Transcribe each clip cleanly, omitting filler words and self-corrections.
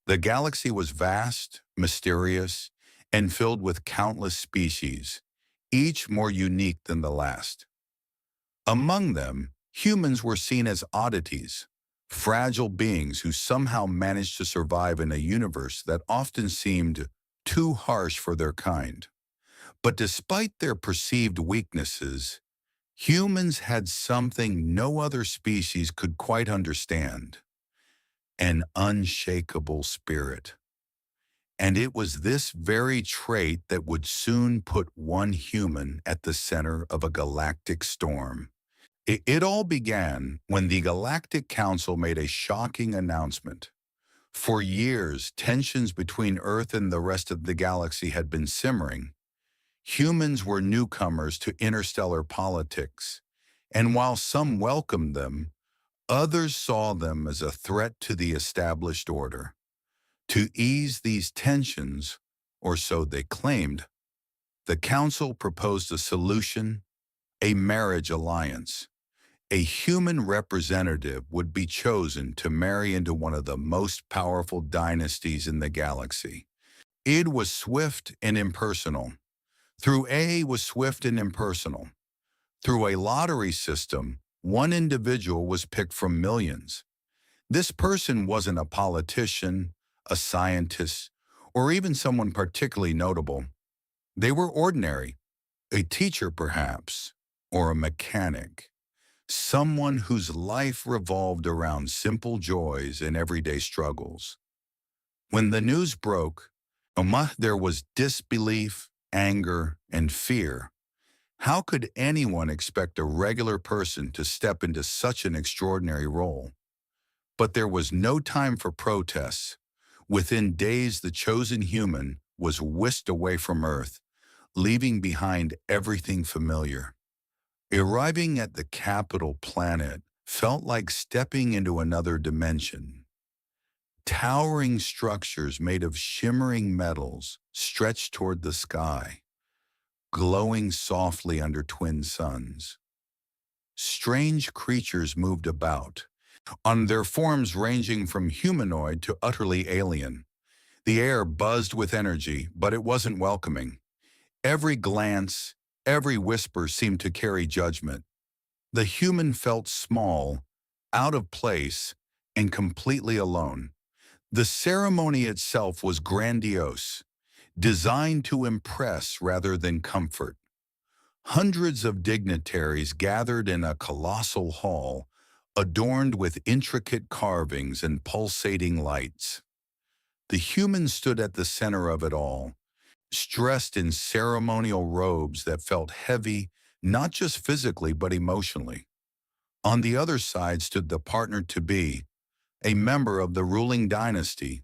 The galaxy was vast, mysterious, and filled with countless species, each more unique than the last. Among them, humans were seen as oddities, fragile beings who somehow managed to survive in a universe that often seemed too harsh for their kind. But despite their perceived weaknesses, humans had something no other species could quite understand: an unshakable spirit. And it was this very trait that would soon put one human at the center of a galactic storm. It all began when the Galactic Council made a shocking announcement. For years, tensions between Earth and the rest of the galaxy had been simmering. Humans were newcomers to interstellar politics, and while some welcomed them, others saw them as a threat to the established order. To ease these tensions, or so they claimed, the Council proposed a solution: a marriage alliance. A human representative would be chosen to marry into one of the most powerful dynasties in the galaxy. It was swift and impersonal. Through a lottery system, one individual was picked from millions. This person wasn't a politician, a scientist, or even someone particularly notable. They were ordinary, a teacher perhaps, or a mechanic. Someone whose life revolved around simple joys and everyday struggles. When the news broke, there was disbelief, anger, and fear. How could anyone expect a regular person to step into such an extraordinary role? But there was no time for protests. Within days, the chosen human was whisked away from Earth, leaving behind everything familiar. Arriving at the capital planet felt like stepping into another dimension. Towering structures made of shimmering metals stretched toward the sky, glowing softly under twin suns. Strange creatures moved about, on their forms ranging from humanoid to utterly alien. The air buzzed with energy, but it wasn't welcoming. Every glance, every whisper seemed to carry judgment. The human felt small, out of place, and completely alone. The ceremony itself was grandiose, designed to impress rather than comfort. Hundreds of dignitaries gathered in a colossal hall, adorned with intricate carvings and pulsating lights. The human stood at the center of it all, dressed in ceremonial robes that felt heavy, not just physically but emotionally. On the other side stood the partner-to-be, a member of the ruling dynasty.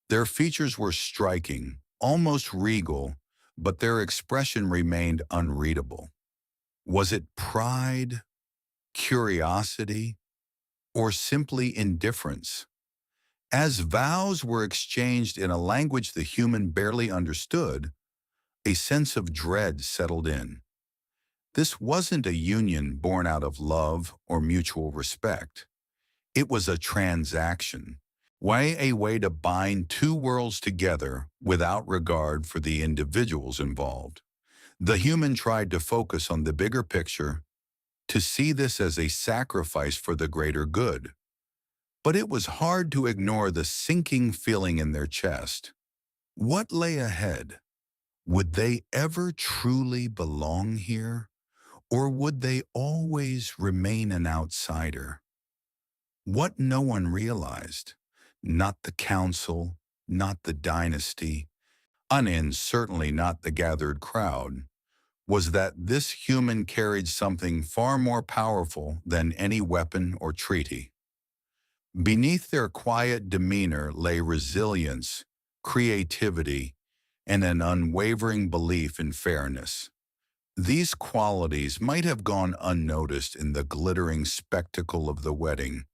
Their features were striking, almost regal, but their expression remained unreadable. Was it pride, curiosity, or simply indifference? As vows were exchanged in a language the human barely understood, a sense of dread settled in. This wasn't a union born out of love or mutual respect. It was a transaction, a way to bind two worlds together without regard for the individuals involved. The human tried to focus on the bigger picture, to see this as a sacrifice for the greater good. But it was hard to ignore the sinking feeling in their chest. What lay ahead? Would they ever truly belong here? Or would they always remain an outsider? What no one realized, not the council, not the dynasty, and certainly not the gathered crowd, was that this human carried something far more powerful than any weapon or treaty. Beneath their quiet demeanor lay resilience, creativity, and an unwavering belief in fairness. These qualities might have gone unnoticed in the glittering spectacle of the wedding,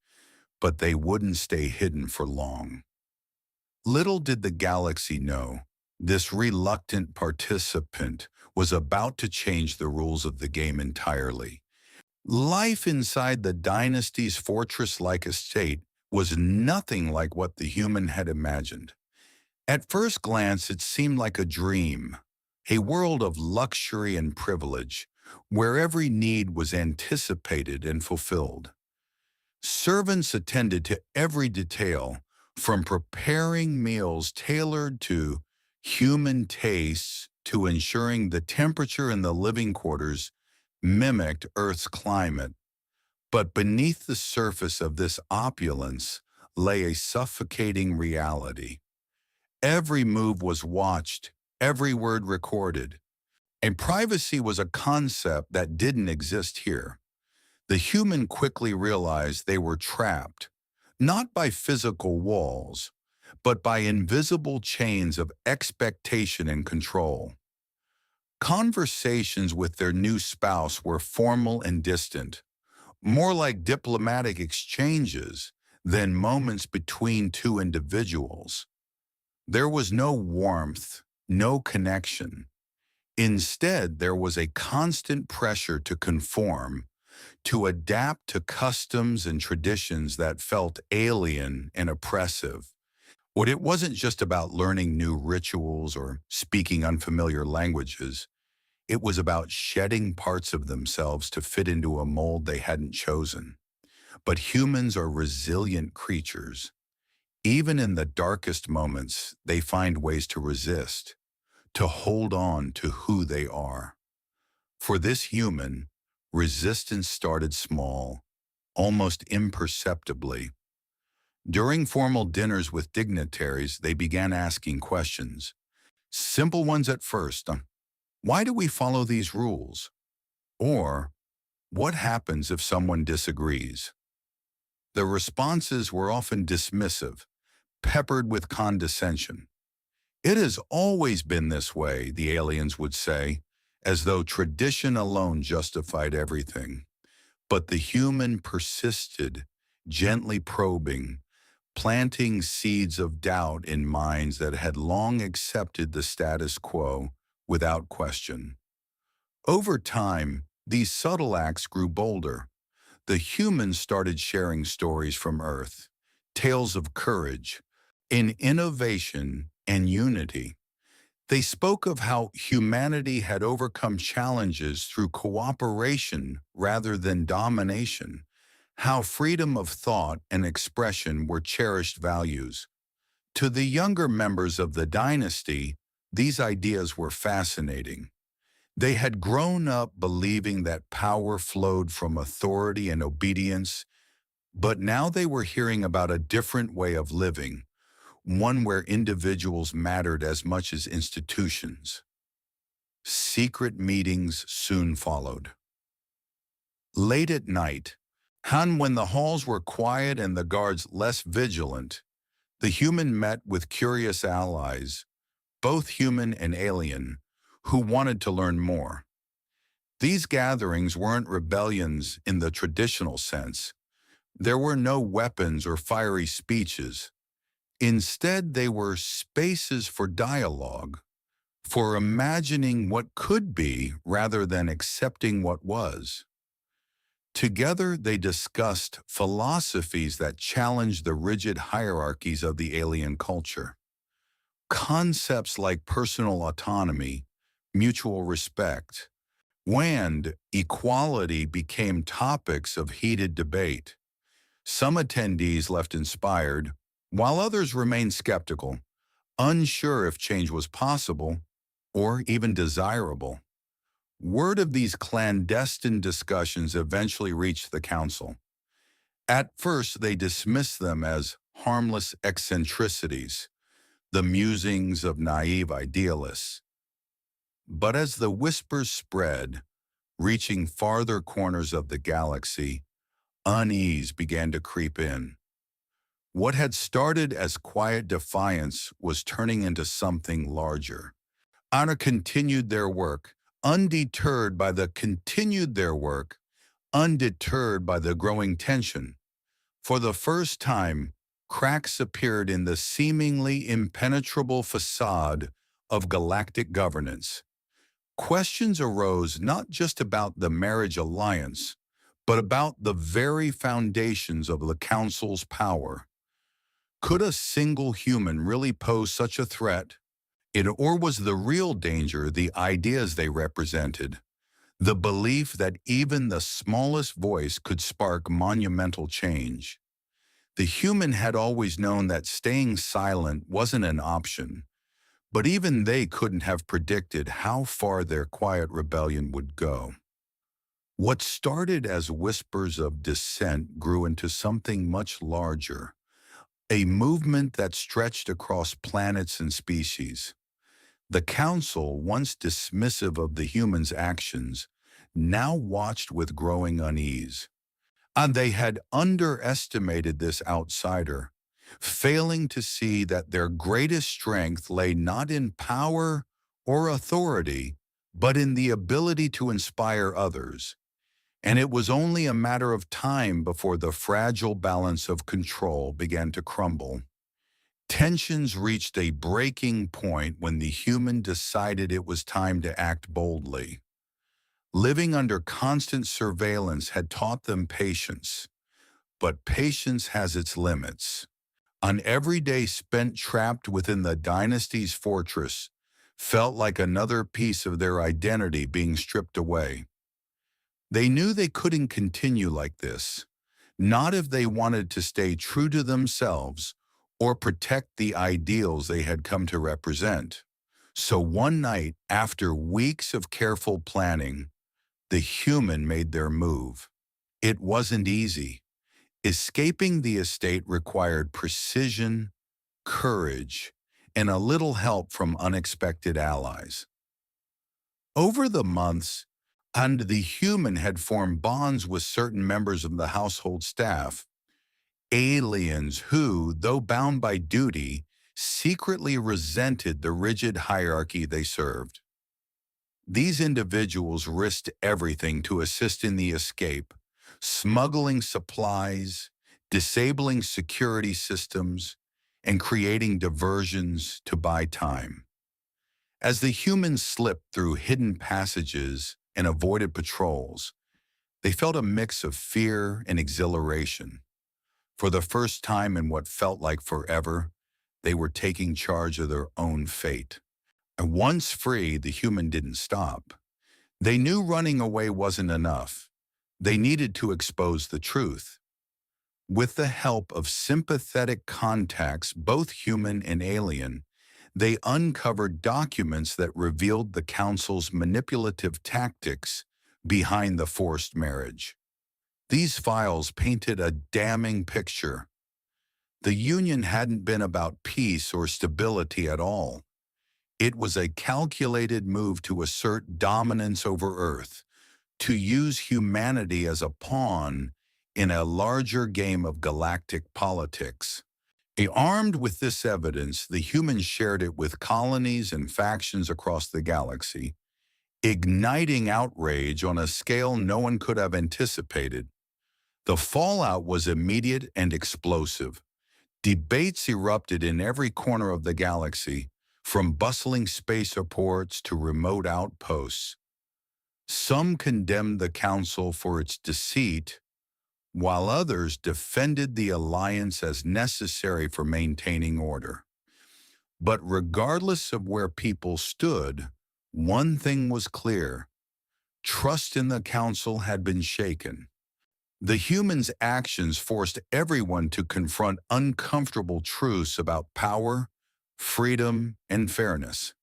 but they wouldn't stay hidden for long. Little did the galaxy know, this reluctant participant was about to change the rules of the game entirely. Life inside the dynasty's fortress-like estate was nothing like what the human had imagined. At first glance, it seemed like a dream, a world of luxury and privilege, where every need was anticipated and fulfilled. Servants attended to every detail, from preparing meals tailored to human tastes to ensuring the temperature in the living quarters mimicked Earth's climate. But beneath the surface of this opulence lay a suffocating reality. Every move was watched, every word recorded, and privacy was a concept that didn't exist here. The human quickly realized they were trapped, not by physical walls, but by invisible chains of expectation and control. Conversations with their new spouse were formal and distant, more like diplomatic exchanges than moments between two individuals. There was no warmth, no connection. Instead, there was a constant pressure to conform, to adapt to customs and traditions that felt alien and oppressive. But it wasn't just about learning new rituals or speaking unfamiliar languages. It was about shedding parts of themselves to fit into a mold they hadn't chosen. But humans are resilient creatures. Even in the darkest moments, they find ways to resist, to hold on to who they are. For this human, resistance started small, almost imperceptibly. During formal dinners with dignitaries, they began asking questions. Simple ones at first. Why do we follow these rules? Or, what happens if someone disagrees? The responses were often dismissive, peppered with condescension. It has always been this way, the aliens would say, as though tradition alone justified everything. But the human persisted, gently probing, planting seeds of doubt in minds that had long accepted the status quo without question. Over time, these subtle acts grew bolder. The humans started sharing stories from Earth, tales of courage, in innovation and unity. They spoke of how humanity had overcome challenges through cooperation rather than domination, how freedom of thought and expression were cherished values. To the younger members of the dynasty, these ideas were fascinating. They had grown up believing that power flowed from authority and obedience, but now they were hearing about a different way of living, one where individuals mattered as much as institutions. Secret meetings soon followed. Late at night, when the halls were quiet and the guards less vigilant, the human met with curious allies, both human and alien, who wanted to learn more. These gatherings weren't rebellions in the traditional sense. There were no weapons or fiery speeches. Instead, they were spaces for dialogue, for imagining what could be rather than accepting what was. Together, they discussed philosophies that challenged the rigid hierarchies of the alien culture. Concepts like personal autonomy, mutual respect, and equality became topics of heated debate. Some attendees left inspired, while others remained skeptical, unsure if change was possible or even desirable. Word of these clandestine discussions eventually reached the council. At first, they dismissed them as harmless eccentricities, the musings of naive idealists. But as the whispers spread, reaching farther corners of the galaxy, unease began to creep in. What had started as quiet defiance was turning into something larger. Honor continued their work, undeterred by the growing tension. For the first time, cracks appeared in the seemingly impenetrable facade of galactic governance. Questions arose not just about the marriage alliance, but about the very foundations of the Council's power. Could a single human really pose such a threat? Or was the real danger the ideas they represented? The belief that even the smallest voice could spark monumental change. The human had always known that staying silent wasn't an option, but even they couldn't have predicted how far their quiet rebellion would go. What started as whispers of dissent grew into something much larger, a movement that stretched across planets and species. The Council, once dismissive of the humans' actions, now watched with growing unease. And they had underestimated this outsider, failing to see that their greatest strength lay not in power or authority, but in the ability to inspire others. And it was only a matter of time before the fragile balance of control began to crumble. Tensions reached a breaking point when the human decided it was time to act boldly. Living under constant surveillance had taught them patience, but patience has its limits. An every day spent trapped within the dynasty's fortress felt like another piece of their identity being stripped away. They knew they couldn't continue like this, not if they wanted to stay true to themselves or protect the ideals they had come to represent. So one night, after weeks of careful planning, the human made their move. It wasn't easy. Escaping the estate required precision, courage, and a little help from unexpected allies. Over the months, and the human had formed bonds with certain members of the household staff, aliens who, though bound by duty, secretly resented the rigid hierarchy they served. These individuals risked everything to assist in the escape, smuggling supplies, disabling security systems, and creating diversions to buy time. As the humans slipped through hidden passages and avoided patrols, they felt a mix of fear and exhilaration. For the first time in what felt like forever, they were taking charge of their own fate. And once free, the human didn't stop. They knew running away wasn't enough. They needed to expose the truth. With the help of sympathetic contacts, both human and alien, they uncovered documents that revealed the Council's manipulative tactics behind the forced marriage. These files painted a damning picture. The Union hadn't been about peace or stability at all. It was a calculated move to assert dominance over Earth, to use humanity as a pawn in a larger game of galactic politics. Armed with this evidence, the humans shared it with colonies and factions across the galaxy, igniting outrage on a scale no one could have anticipated. The fallout was immediate and explosive. Debates erupted in every corner of the galaxy, from bustling spaceports to remote outposts. Some condemned the Council for its deceit, while others defended the alliance as necessary for maintaining order. But regardless of where people stood, one thing was clear: trust in the Council had been shaken. The humans' actions forced everyone to confront uncomfortable truths about power, freedom, and fairness.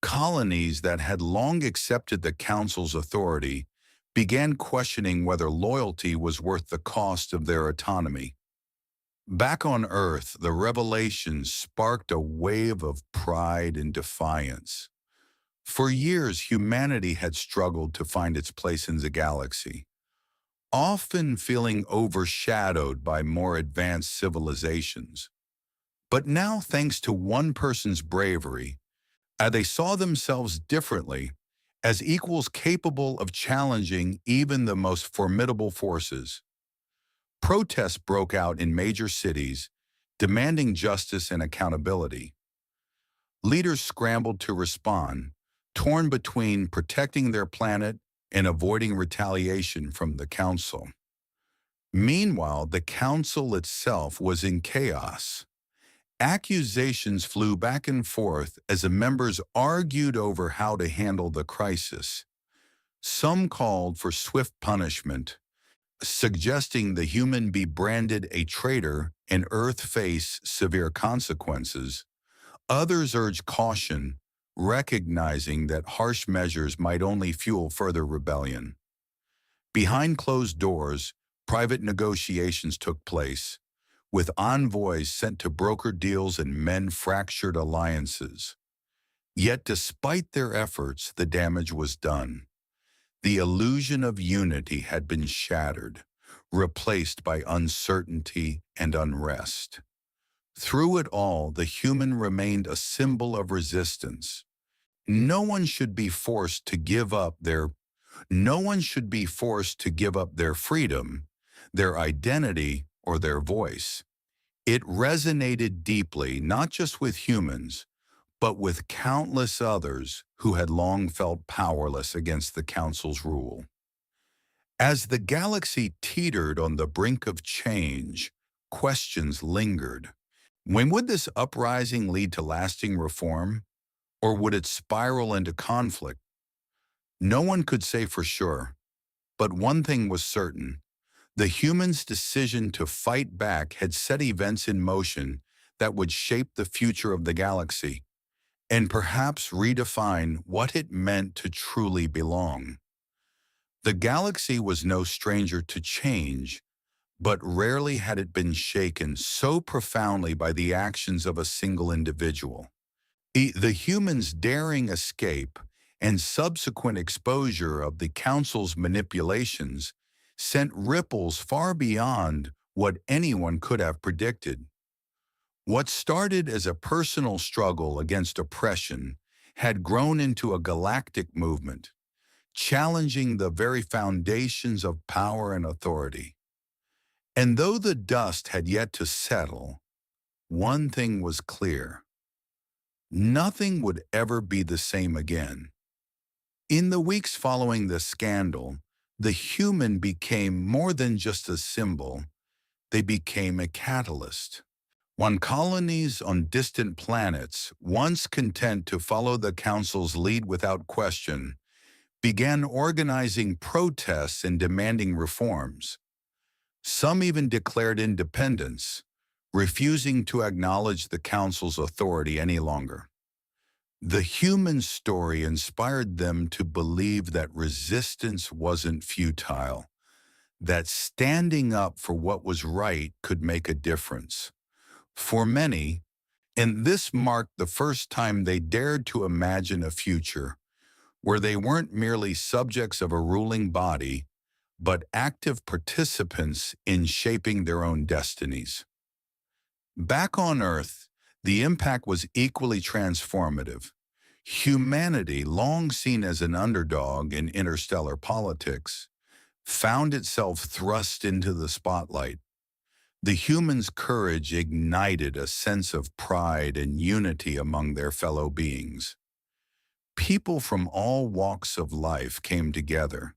Colonies that had long accepted the Council's authority began questioning whether loyalty was worth the cost of their autonomy. Back on Earth, the revelation sparked a wave of pride and defiance. For years, humanity had struggled to find its place in the galaxy, often feeling overshadowed by more advanced civilizations. But now, thanks to one person's bravery, they saw themselves differently, as equals capable of challenging even the most formidable forces. Protests broke out in major cities, demanding justice and accountability. Leaders scrambled to respond, torn between protecting their planet and avoiding retaliation from the Council. Meanwhile, the Council itself was in chaos. Accusations flew back and forth as the members argued over how to handle the crisis. Some called for swift punishment, suggesting the human be branded a traitor and Earth face severe consequences. Others urged caution, recognizing that harsh measures might only fuel further rebellion. Behind closed doors, private negotiations took place, with envoys sent to broker deals and mend fractured alliances. Yet despite their efforts, the damage was done. The illusion of unity had been shattered, replaced by uncertainty and unrest. Through it all, the human remained a symbol of resistance. No one should be forced to give up their No one should be forced to give up their freedom, their identity, or their voice. It resonated deeply not just with humans, but with countless others who had long felt powerless against the Council's rule. As the galaxy teetered on the brink of change, questions lingered. When would this uprising lead to lasting reform, or would it spiral into conflict? No one could say for sure, but one thing was certain. The humans' decision to fight back had set events in motion that would shape the future of the galaxy, and perhaps redefine what it meant to truly belong. The galaxy was no stranger to change, but rarely had it been shaken so profoundly by the actions of a single individual. The humans' daring escape and subsequent exposure of the Council's manipulations sent ripples far beyond what anyone could have predicted. What started as a personal struggle against oppression had grown into a galactic movement, challenging the very foundations of power and authority. And though the dust had yet to settle, one thing was clear. Nothing would ever be the same again. In the weeks following the scandal, the human became more than just a symbol. They became a catalyst. When colonies on distant planets, once content to follow the Council's lead without question, began organizing protests and demanding reforms. Some even declared independence, refusing to acknowledge the Council's authority any longer. The human story inspired them to believe that resistance wasn't futile, that standing up for what was right could make a difference. For many, and this marked the first time they dared to imagine a future where they weren't merely subjects of a ruling body, but active participants in shaping their own destinies. Back on Earth, the impact was equally transformative. Humanity, long seen as an underdog in interstellar politics, found itself thrust into the spotlight. The humans' courage ignited a sense of pride and unity among their fellow beings. People from all walks of life came together,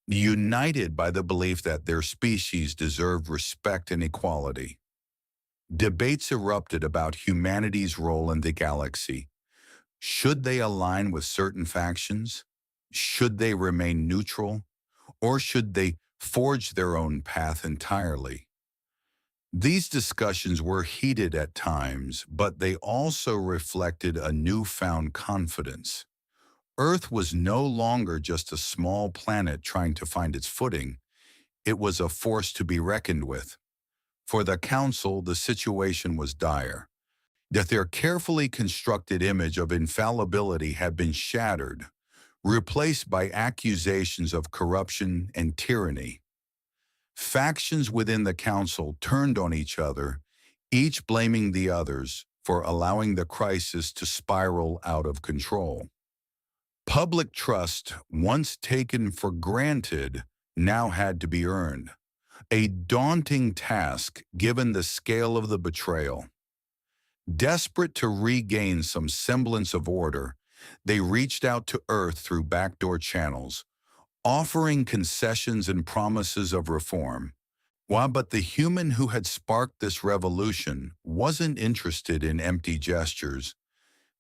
united by the belief that their species deserved respect and equality. Debates erupted about humanity's role in the galaxy. Should they align with certain factions? Should they remain neutral? Or should they forge their own path entirely? These discussions were heated at times, but they also reflected a newfound confidence. Earth was no longer just a small planet trying to find its footing. It was a force to be reckoned with. For the Council, the situation was dire. That their carefully constructed image of infallibility had been shattered, replaced by accusations of corruption and tyranny. Factions within the Council turned on each other, each blaming the others for allowing the crisis to spiral out of control. Public trust, once taken for granted, now had to be earned. A daunting task given the scale of the betrayal. Desperate to regain some semblance of order, they reached out to Earth through backdoor channels, offering concessions and promises of reform. But the human who had sparked this revolution wasn't interested in empty gestures.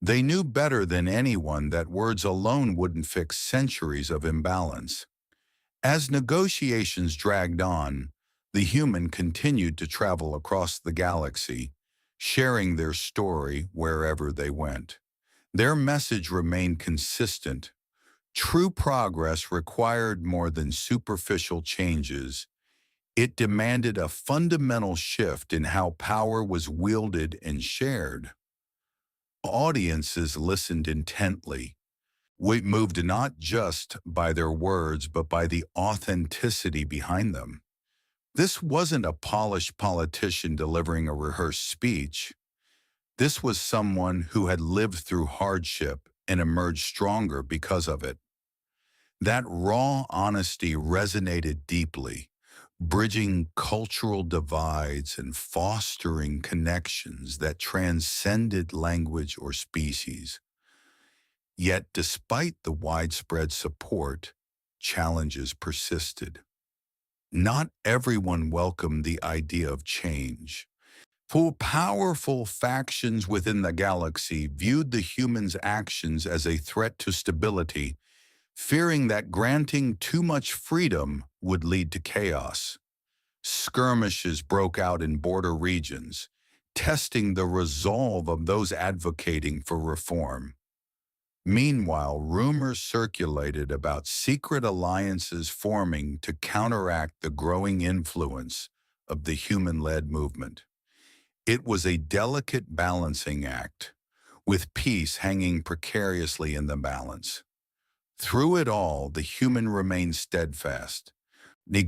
They knew better than anyone that words alone wouldn't fix centuries of imbalance. As negotiations dragged on, the human continued to travel across the galaxy, sharing their story wherever they went. Their message remained consistent. True progress required more than superficial changes. It demanded a fundamental shift in how power was wielded and shared. Audiences listened intently. We moved not just by their words, but by the authenticity behind them. This wasn't a polished politician delivering a rehearsed speech. This was someone who had lived through hardship and emerged stronger because of it. That raw honesty resonated deeply, bridging cultural divides and fostering connections that transcended language or species. Yet, despite the widespread support, challenges persisted. Not everyone welcomed the idea of change. Powerful factions within the galaxy viewed the humans' actions as a threat to stability, fearing that granting too much freedom would lead to chaos. Skirmishes broke out in border regions, testing the resolve of those advocating for reform. Meanwhile, rumors circulated about secret alliances forming to counteract the growing influence of the human-led movement. It was a delicate balancing act, with peace hanging precariously in the balance. Through it all, the human remained steadfast,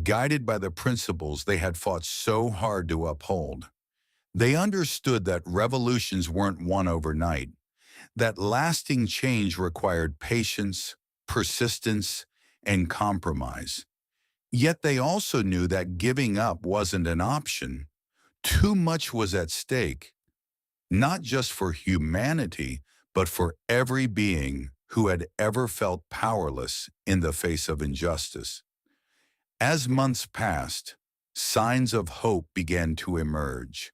guided by the principles they had fought so hard to uphold. They understood that revolutions weren't won overnight, that lasting change required patience, persistence, and compromise. Yet they also knew that giving up wasn't an option. Too much was at stake, not just for humanity, but for every being who had ever felt powerless in the face of injustice. As months passed, signs of hope began to emerge.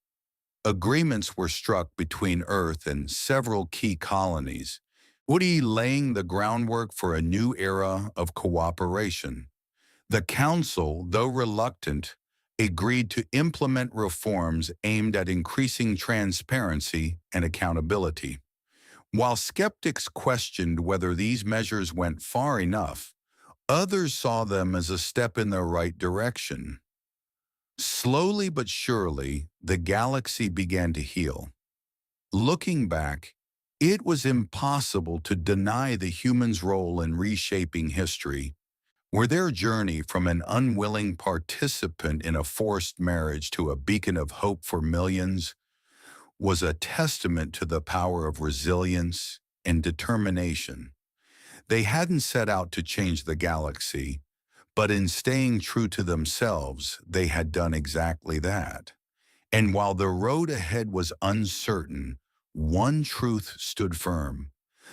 Agreements were struck between Earth and several key colonies, laying the groundwork for a new era of cooperation. The Council, though reluctant, agreed to implement reforms aimed at increasing transparency and accountability. While skeptics questioned whether these measures went far enough, others saw them as a step in the right direction. Slowly but surely, the galaxy began to heal. Looking back, it was impossible to deny the humans' role in reshaping history, where their journey from an unwilling participant in a forced marriage to a beacon of hope for millions was a testament to the power of resilience and determination. They hadn't set out to change the galaxy, but in staying true to themselves, they had done exactly that. And while the road ahead was uncertain, one truth stood firm.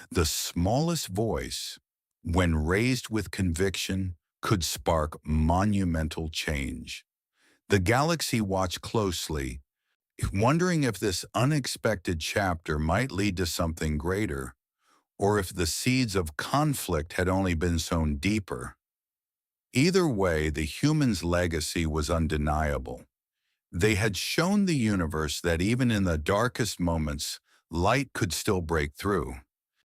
The smallest voice, when raised with conviction, could spark monumental change. The galaxy watched closely, wondering if this unexpected chapter might lead to something greater, or if the seeds of conflict had only been sown deeper. Either way, the humans' legacy was undeniable. They had shown the universe that even in the darkest moments, light could still break through.